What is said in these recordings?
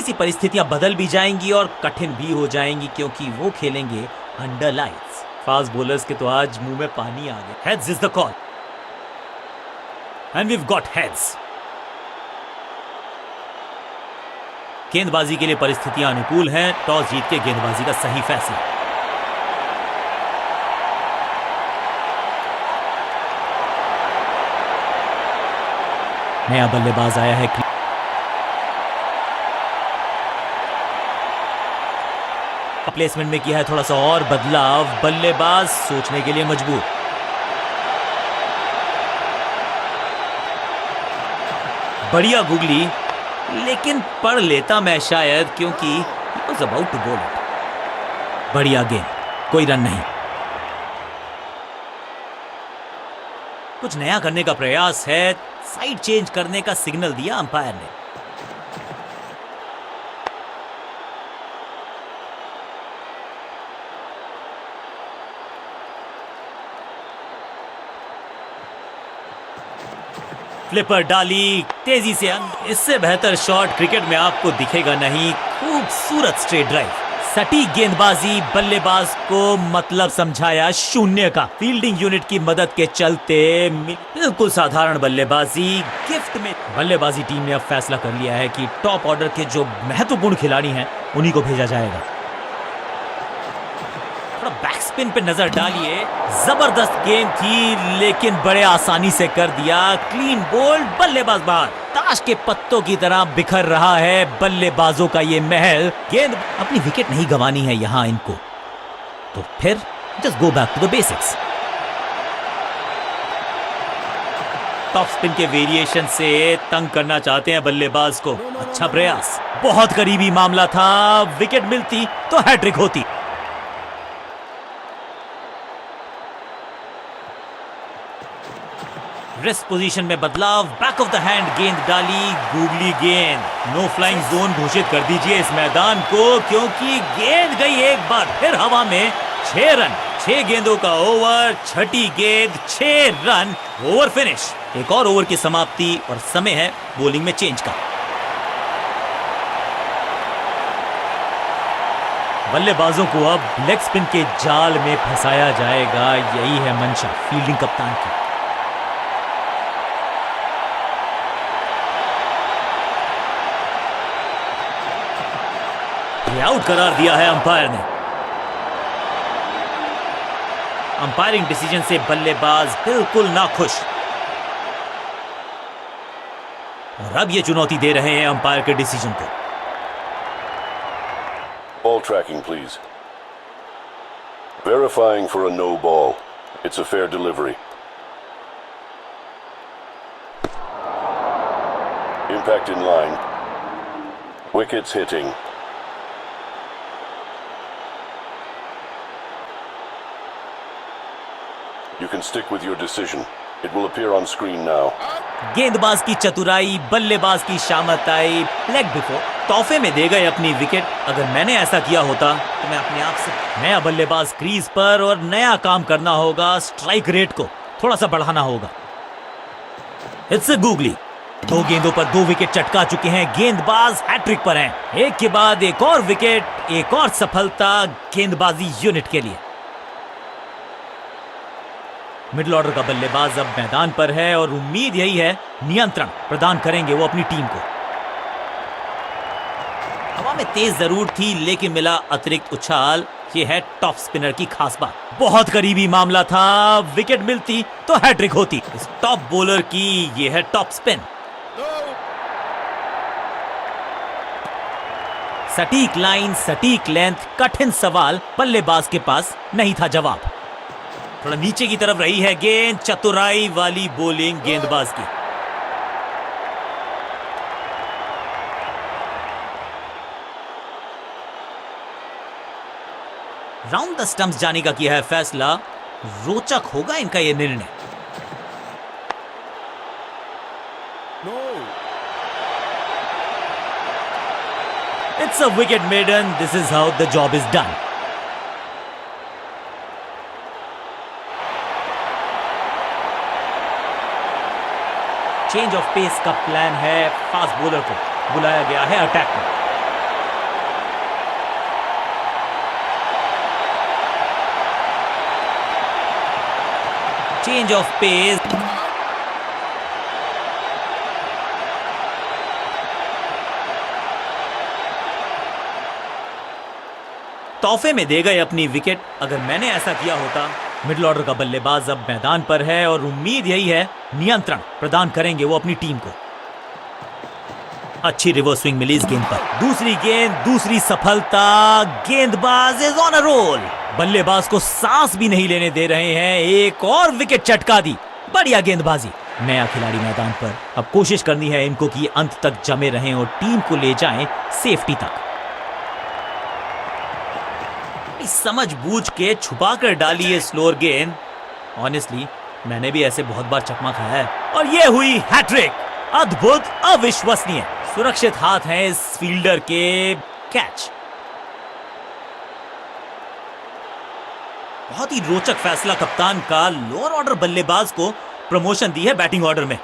सी परिस्थितियां बदल भी जाएंगी और कठिन भी हो जाएंगी क्योंकि वो खेलेंगे अंडर लाइट्स। फास्ट बॉलर्स के तो आज मुंह में पानी आ गया। Heads is the call and we have got heads. गेंदबाजी के लिए परिस्थितियां अनुकूल हैं। टॉस जीत के गेंदबाजी का सही फैसला। नया बल्लेबाज आया है। प्लेसमेंट में किया है थोड़ा सा और बदलाव। बल्लेबाज सोचने के लिए मजबूर। बढ़िया गुगली, लेकिन पढ़ लेता मैं शायद क्योंकि he was about to bowl it। बढ़िया गेंद, कोई रन नहीं। कुछ नया करने का प्रयास है। साइड चेंज करने का सिग्नल दिया अंपायर ने। फ्लिपर डाली तेजी से अंदर। इससे बेहतर शॉट क्रिकेट में आपको दिखेगा नहीं। खूबसूरत स्ट्रेट ड्राइव, सटीक गेंदबाजी। बल्लेबाज को मतलब समझाया शून्य का। फील्डिंग यूनिट की मदद के चलते बिल्कुल साधारण बल्लेबाजी गिफ्ट में। बल्लेबाजी टीम ने अब फैसला कर लिया है कि टॉप ऑर्डर के जो महत्वपूर्ण खिलाड़ी हैं उन्हीं को भेजा जाएगा। बैक स्पिन पे नजर डालिए। जबरदस्त गेंद थी लेकिन बड़े आसानी से कर दिया। क्लीन बोल्ड, बल्लेबाज बाहर। ताश के पत्तों की तरह बिखर रहा है बल्लेबाजों का ये महल। गेंद, अपनी विकेट नहीं गंवानी है यहां इनको, तो फिर just go back to the basics. Top spin के वेरिएशन से तंग करना चाहते हैं बल्लेबाज को। अच्छा प्रयास, बहुत करीबी मामला था। विकेट मिलती तो हैट्रिक होती। रेस्ट पोजीशन में बदलाव। बैक ऑफ द हैंड गेंद डाली। गूगली गेंद। नो फ्लाइंग जोन घोषित कर दीजिए इस मैदान को क्योंकि गेंद गई एक बार फिर हवा में। 6 रन, 6 गेंदों का ओवर। छठी गेंद, 6 रन। Over finish. एक और ओवर की समाप्ति और समय है बॉलिंग में चेंज का। बल्लेबाजों को अब लेग स्पिन के जाल में फंसाया जाएगा। यही है मंशा फील्डिंग कप्तान की। आउट करार दिया है अंपायर ने। अंपायरिंग डिसीजन से बल्लेबाज बिल्कुल नाखुश और अब ये चुनौती दे रहे हैं अंपायर के डिसीजन को। Ball tracking, please. Verifying for a no ball. It's a fair delivery. Impact in line. Wickets hitting. You can stick with your decision. It will appear on screen now. गेंदबाज की चतुराई, बल्लेबाज की शामत आई। Leg before, तोहफे में दे गए अपनी wicket. अगर मैंने ऐसा किया होता तो मैं अपने आप से। नया बल्लेबाज क्रीज पर और नया काम करना होगा। स्ट्राइक रेट को थोड़ा सा बढ़ाना होगा। It's a googly. 2 गेंदों पर 2 विकेट चटका चुके हैं। गेंदबाज हैट्रिक पर हैं। एक के बाद एक और विकेट, एक और सफलता गेंदबाजी यूनिट के लिए। मिडिल ऑर्डर का बल्लेबाज अब मैदान पर है और उम्मीद यही है नियंत्रण प्रदान करेंगे वो अपनी टीम को। हवा में तेज जरूर थी लेकिन मिला अतिरिक्त उछाल। ये है टॉप स्पिनर की खास बात। बहुत करीबी मामला था। विकेट मिलती तो हैट्रिक होती। इस टॉप बॉलर की ये है टॉप स्पिन। सटीक लाइन, सटीक लेंथ, कठिन सवाल। बल्लेबाज के पास नहीं था जवाब। थोड़ा नीचे की तरफ रही है गेंद। चतुराई वाली बॉलिंग गेंदबाज की। राउंड द स्टंप्स जाने का किया है फैसला। रोचक होगा इनका यह निर्णय। It's a wicket maiden. This is how the job is done. Change of pace का प्लान है। फास्ट बॉलर को बुलाया गया है अटैक में। Change of pace. तोहफे में दे गए अपनी विकेट। अगर मैंने ऐसा किया होता। मिडिल ऑर्डर का बल्लेबाज अब मैदान पर है और उम्मीद यही है नियंत्रण प्रदान करेंगे वो अपनी टीम को। अच्छी रिवर्स स्विंग मिली इस गेंद पर। दूसरी गेंद, दूसरी सफलता। गेंदबाज इज ऑन अ रोल। बल्लेबाज को सांस भी नहीं लेने दे रहे हैं। एक और विकेट चटका दी। बढ़िया गेंदबाजी। नया खिलाड़ी मैदान पर। अब कोशिश करनी है इनको कि अंत तक जमे रहें और टीम को ले जाएं सेफ्टी तक। समझ बूझ के छुपा कर डाली है स्लोअर गेंद। ऑनेस्टली मैंने भी ऐसे बहुत बार चकमा खाया है। और ये हुई हैट्रिक। अद्भुत, अविश्वसनीय। सुरक्षित हाथ हैं इस फील्डर के। कैच। बहुत ही रोचक फैसला कप्तान का। लोअर ऑर्डर बल्लेबाज को प्रमोशन दी है बैटिंग ऑर्डर में।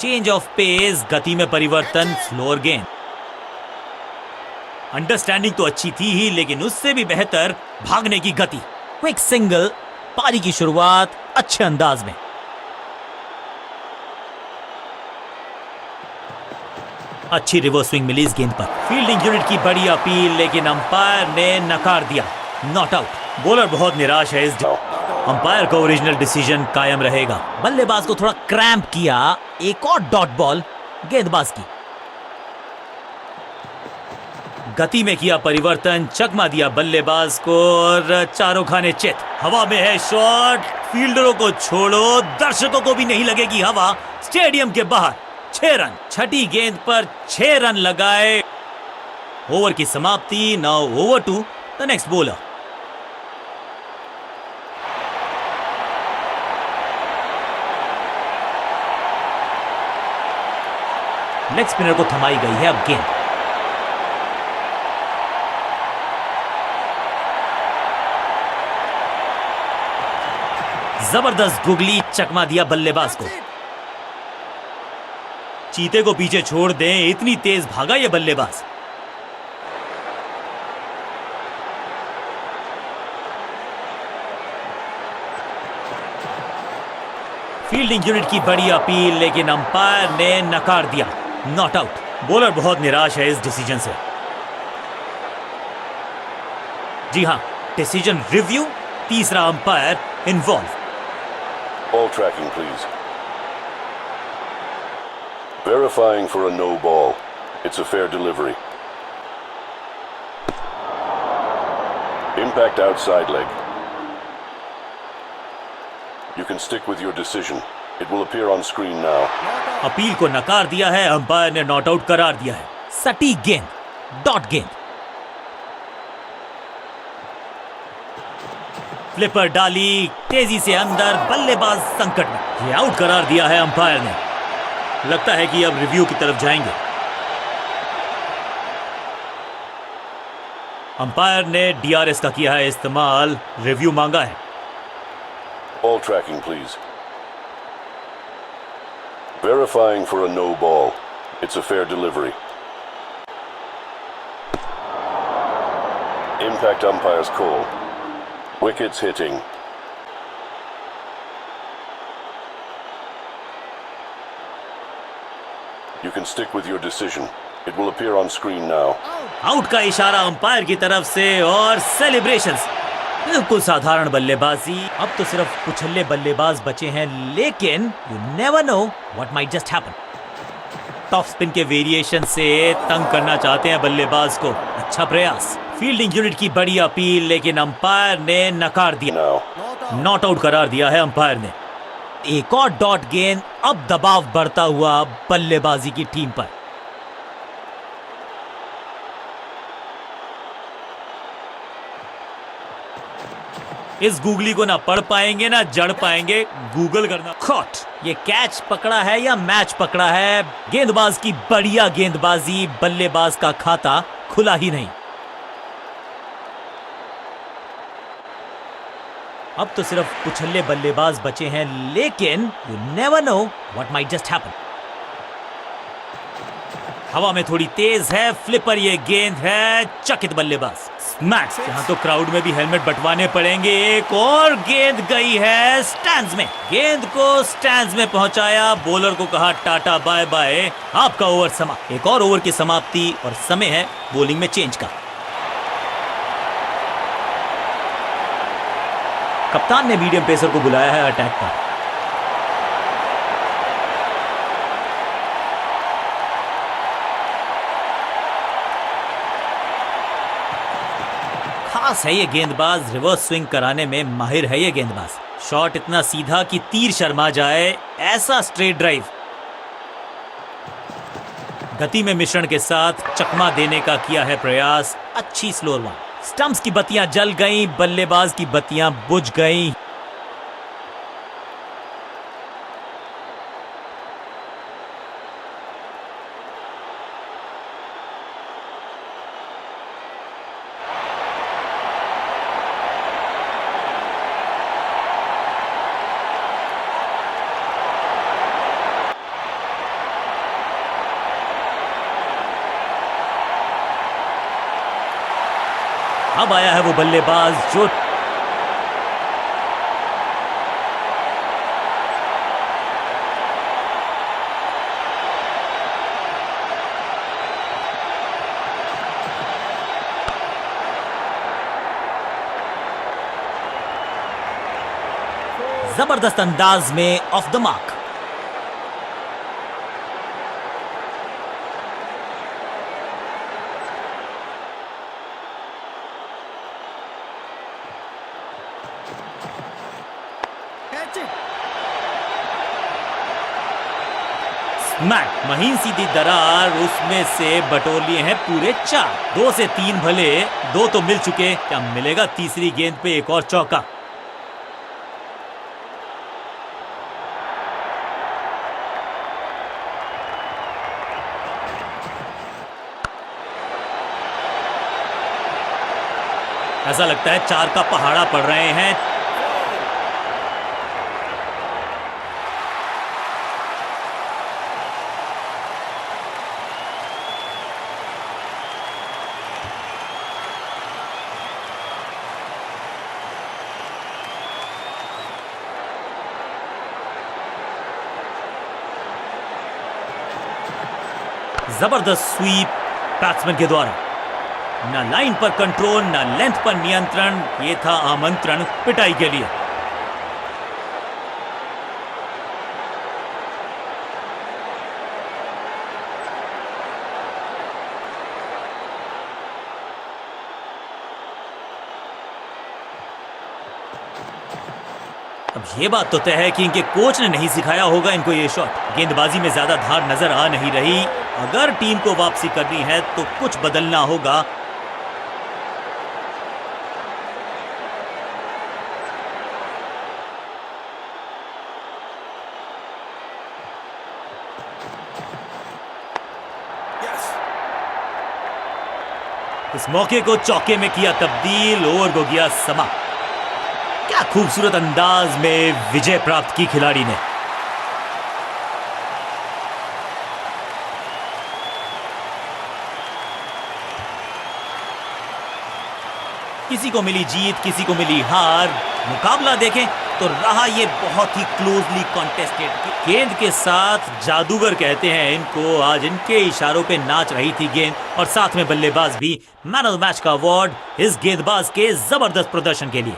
चेंज ऑफ पेस, गति में परिवर्तन, स्लोअर गेंद। अंडरस्टैंडिंग तो अच्छी थी ही, लेकिन उससे भी बेहतर भागने की गति। Quick single. पारी की शुरुआत अच्छे अंदाज में। अच्छी रिवर्स स्विंग मिली इस गेंद पर। फील्डिंग यूनिट की बड़ी अपील, लेकिन अंपायर ने नकार दिया। Not out. बॉलर बहुत निराश है इस अंपायर का ओरिजिनल डिसीजन कायम रहेगा। बल्लेबाज को थोड़ा क्रैम्प किया। एक और डॉट बॉल गेंदबाज की। गति में किया परिवर्तन, चकमा दिया बल्लेबाज को और चारों खाने चित। हवा में है शॉट। फील्डरों को छोड़ो, दर्शकों को भी नहीं लगेगी हवा। स्टेडियम के बाहर 6 रन। छठी गेंद पर 6 रन लगाए। ओवर की समाप्ति। Now over to the next bowler. Leg spinner को थमाई गई है अब गेंद। जबरदस्त गुगली, चकमा दिया बल्लेबाज को। चीते को पीछे छोड़ दें, इतनी तेज भागा ये बल्लेबाज। फील्डिंग यूनिट की बड़ी अपील, लेकिन अंपायर ने नकार दिया। Not out. बॉलर बहुत निराश है इस डिसीजन से। जी हां, डिसीजन रिव्यू। तीसरा umpire involve. Ball tracking, please. Verifying for a no ball. It's a fair delivery. Impact outside leg. You can stick with your decision. It will appear on screen now. Appeal को नकार दिया है। Umpire ने not out करार दिया है। सटीक गेंद, डॉट गेंद। फ्लिपर डाली, तेजी से अंदर। बल्लेबाज संकट में। ये आउट करार दिया है अंपायर ने। लगता है कि अब रिव्यू की तरफ जाएंगे। अंपायर ने डीआरएस का किया है इस्तेमाल। रिव्यू मांगा है। Ball tracking, please. Verifying for a no ball. It's a fair delivery. Impact umpire's call. Wickets hitting. You can stick with your decision. It will appear on screen now. Out का इशारा umpire की तरफ से और celebrations. बिल्कुल साधारण बल्लेबाजी। अब तो सिर्फ कुछल्ले बल्लेबाज बचे हैं, लेकिन you never know what might just happen. Top spin के वेरिएशन से तंग करना चाहते हैं बल्लेबाज को। अच्छा प्रयास। फील्डिंग यूनिट की बड़ी अपील, लेकिन अंपायर ने नकार दिया। Now. नॉट आउट करार दिया है अंपायर ने। एक और डॉट गेंद। अब दबाव बढ़ता हुआ बल्लेबाजी की टीम पर। इस गूगली को ना पढ़ पाएंगे ना जड़ पाएंगे। गूगल करना। कॉट। ये कैच पकड़ा है या मैच पकड़ा है। गेंदबाज की बढ़िया गेंदबाजी। बल्लेबाज का खाता खुला ही नहीं। अब तो सिर्फ कुछल्ले बल्लेबाज बचे हैं, लेकिन you never know what might just happen. हवा में थोड़ी तेज है फ्लिपर। ये गेंद है। चकित बल्लेबाज। मैक्स, यहाँ तो क्राउड में भी हेलमेट बंटवाने पड़ेंगे। एक और गेंद गई है स्टैंड्स में, गेंद को स्टैंड्स में पहुंचाया, बॉलर को कहा टाटा बाय बाय, आपका ओवर समाप्त। एक और ओवर की समाप्ति और समय है बॉलिंग में चेंज का। कप्तान ने मीडियम पेसर को बुलाया है अटैक पर। खास है ये गेंदबाज, रिवर्स स्विंग कराने में माहिर है ये गेंदबाज। शॉट इतना सीधा कि तीर शर्मा जाए, ऐसा स्ट्रेट ड्राइव। गति में मिश्रण के साथ चकमा देने का किया है प्रयास, अच्छी स्लोअर वन। स्टंप्स की बत्तियां जल गईं, बल्लेबाज की बत्तियां बुझ गईं। अब आया है वो बल्लेबाज जो जबरदस्त अंदाज में ऑफ द मार्क। स्मैक, महीन सीधी दरार, उसमें से बटोर लिए हैं पूरे 4। 2 से 3 भले, 2 तो मिल चुके, क्या मिलेगा तीसरी गेंद पे एक और चौका। ऐसा लगता है 4 का पहाड़ा पड़ रहे हैं। जबरदस्त स्वीप बैट्समैन के द्वारा, ना लाइन पर कंट्रोल, ना लेंथ पर नियंत्रण, ये था आमंत्रण पिटाई के लिए। अब ये बात तो तय है कि इनके कोच ने नहीं सिखाया होगा इनको ये शॉट। गेंदबाजी में ज्यादा धार नजर आ नहीं रही। अगर टीम को वापसी करनी है तो कुछ बदलना होगा। इस मौके को चौके में किया तब्दील, ओवर को किया समाप्त। क्या खूबसूरत अंदाज में विजय प्राप्त की खिलाड़ी ने। किसी को मिली जीत, किसी को मिली हार। मुकाबला देखें तो रहा ये बहुत ही क्लोजली कॉन्टेस्टेड। गेंद के साथ जादूगर कहते हैं इनको। आज इनके इशारों पे नाच रही थी गेंद, और साथ में बल्लेबाज भी। मैन ऑफ द मैच का अवार्ड इस गेंदबाज के जबरदस्त प्रदर्शन के लिए।